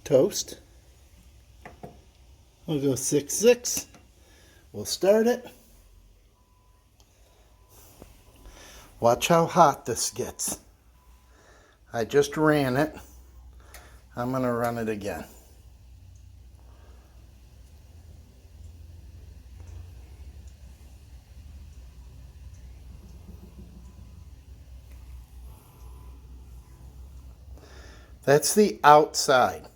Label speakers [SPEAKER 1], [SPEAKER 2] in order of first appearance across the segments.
[SPEAKER 1] toast. We'll go 6-6. We'll start it. Watch how hot this gets. I just ran it. I'm going to run it again. That's the outside.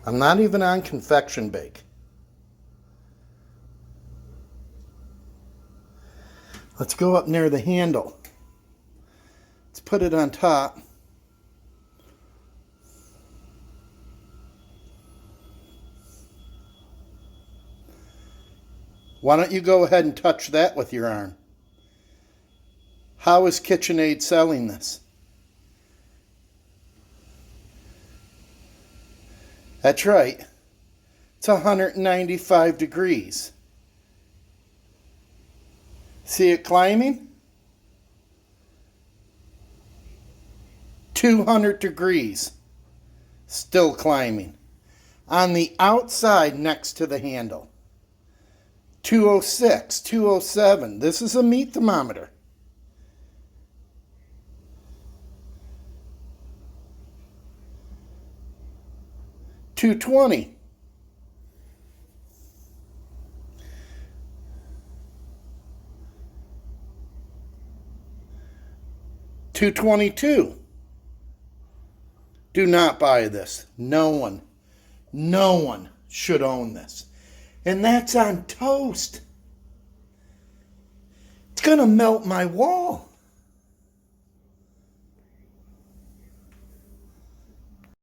[SPEAKER 1] I'm not even on convection bake. Let's go up near the handle. Let's put it on top. Why don't you go ahead and touch that with your arm? How is KitchenAid selling this? That's right. It's 195 degrees. See it climbing? 200 degrees. Still climbing. On the outside next to the handle. 206, 207. This is a meat thermometer. $220. $222. Do not buy this. No one should own this. And that's on toast. It's gonna melt my wall.